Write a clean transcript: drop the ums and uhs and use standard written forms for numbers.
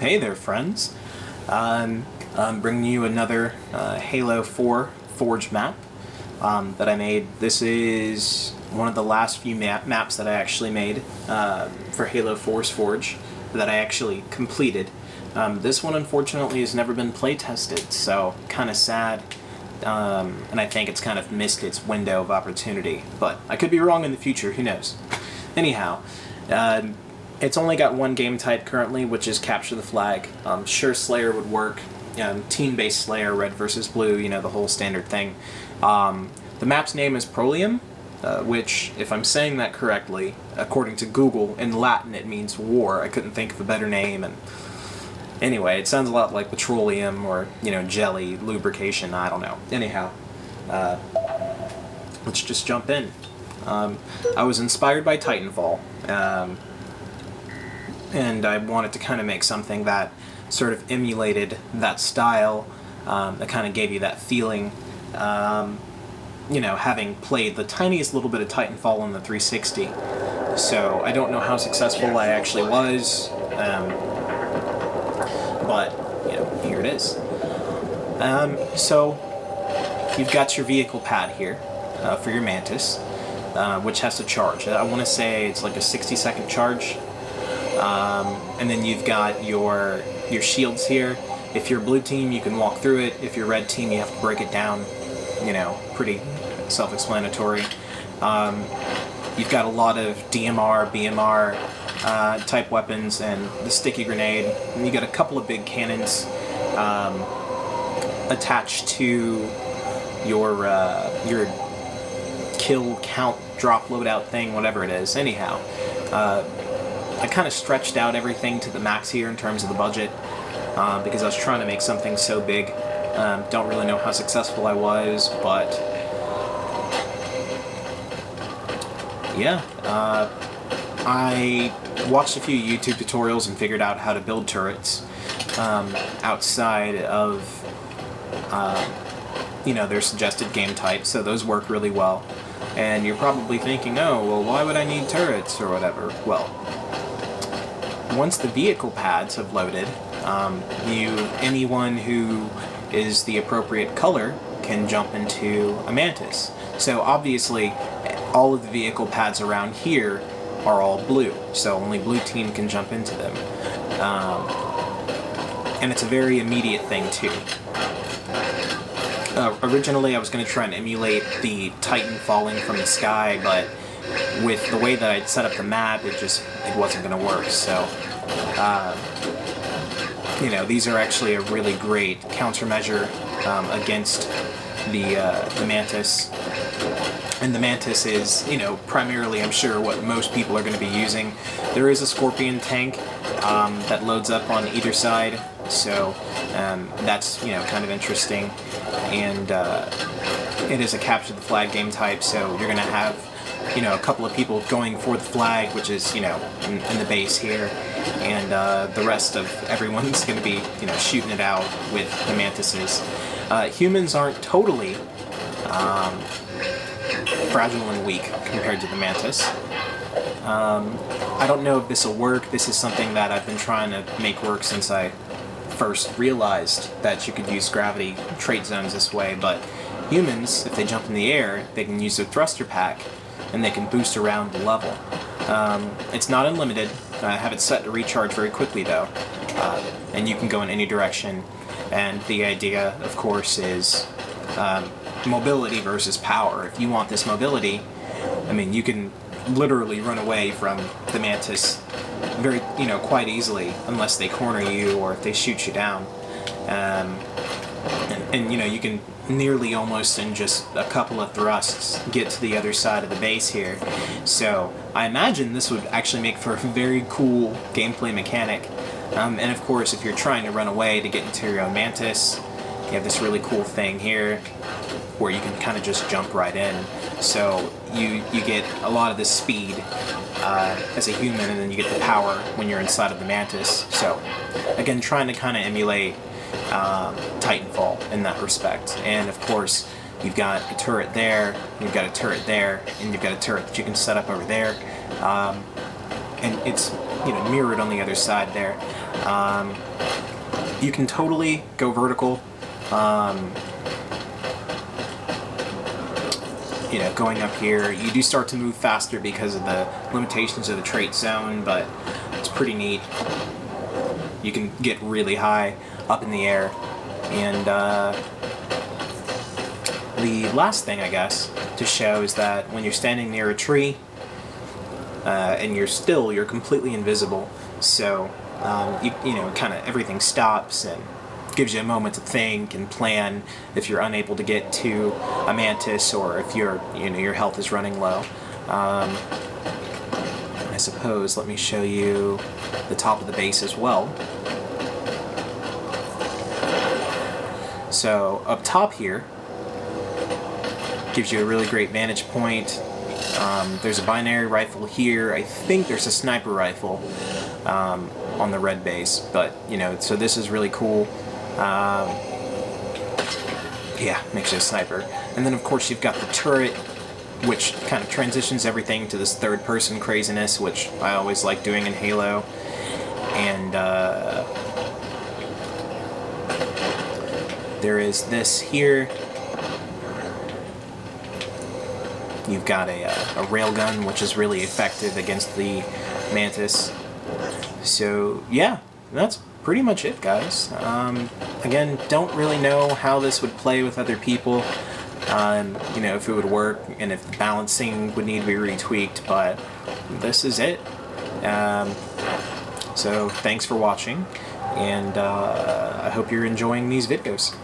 Hey there, friends. I'm bringing you another Halo 4 Forge map that I made. This is one of the last few maps that I actually made for Halo 4's Forge that I actually completed. This one, unfortunately, has never been play-tested, so kind of sad. And I think it's kind of missed its window of opportunity. But I could be wrong in the future, who knows. Anyhow, it's only got one game type currently, which is Capture the Flag. Sure, Slayer would work. Team-based Slayer, red versus blue, you know, the whole standard thing. The map's name is Proelium, which, if I'm saying that correctly, according to Google, in Latin it means war. I couldn't think of a better name, and anyway, it sounds a lot like petroleum or, you know, jelly, lubrication, I don't know. Anyhow, let's just jump in. I was inspired by Titanfall, and I wanted to kind of make something that sort of emulated that style, that kind of gave you that feeling. You know, having played the tiniest little bit of Titanfall on the 360. So I don't know how successful I actually was, but, you know, here it is. So you've got your vehicle pad here for your Mantis, which has to charge. I want to say it's like a 60-second charge. And then you've got your shields here. If you're blue team, you can walk through it. If you're red team, you have to break it down. You know, pretty self-explanatory. You've got a lot of DMR, BMR type weapons and the sticky grenade. And you got a couple of big cannons attached to your kill count drop loadout thing, whatever it is. Anyhow, I kind of stretched out everything to the max here in terms of the budget because I was trying to make something so big. Don't really know how successful I was, but yeah, I watched a few YouTube tutorials and figured out how to build turrets outside of you know, their suggested game type, so those work really well. And you're probably thinking, oh, well, why would I need turrets or whatever? Well, once the vehicle pads have loaded, anyone who is the appropriate color can jump into a Mantis. So obviously, all of the vehicle pads around here are all blue, so only blue team can jump into them. And it's a very immediate thing too. Originally I was going to try and emulate the Titan falling from the sky, but with the way that I'd set up the map, it wasn't going to work, so you know, these are actually a really great countermeasure against the Mantis. And the Mantis is, you know, primarily, I'm sure, what most people are going to be using. There is a Scorpion tank that loads up on either side, so that's, you know, kind of interesting. And it is a capture the flag game type, so you're going to have, you know, a couple of people going for the flag, which is, you know, in the base here, and the rest of everyone's going to be, you know, shooting it out with the Mantises. Humans aren't totally fragile and weak compared to the Mantis. I don't know if this will work. This is something that I've been trying to make work since I first realized that you could use gravity trait zones this way, but humans, if they jump in the air, they can use their thruster pack and they can boost around the level. It's not unlimited. I have it set to recharge very quickly though, and you can go in any direction. And the idea, of course, is mobility versus power. If you want this mobility, I mean, you can literally run away from the Mantis very, you know, quite easily, unless they corner you or if they shoot you down. And you know, you can nearly almost in just a couple of thrusts get to the other side of the base here. So I imagine this would actually make for a very cool gameplay mechanic. And of course, if you're trying to run away to get into your own Mantis, you have this really cool thing here where you can kind of just jump right in. So you get a lot of the speed as a human, and then you get the power when you're inside of the Mantis. So again, trying to kind of emulate Titanfall in that respect. And of course, you've got a turret there, you've got a turret there, and you've got a turret that you can set up over there. And it's mirrored on the other side there. You can totally go vertical. Going up here, you do start to move faster because of the limitations of the trait zone, but it's pretty neat. You can get really high up in the air. And the last thing, I guess, to show is that when you're standing near a tree, and you're completely invisible, so kind of everything stops and gives you a moment to think and plan if you're unable to get to a mantis, or if your health is running low. I suppose let me show you the top of the base as well. So up top here gives you a really great vantage point. There's a binary rifle here. I think there's a sniper rifle on the red base, but so this is really cool. Yeah, makes you a sniper. And then of course you've got the turret, which kind of transitions everything to this third-person craziness, which I always like doing in Halo. And there is this here. You've got a railgun, which is really effective against the mantis. So yeah, that's pretty much it, guys. Again, don't really know how this would play with other people, if it would work and if the balancing would need to be retweaked, but this is it. So thanks for watching, and I hope you're enjoying these videos.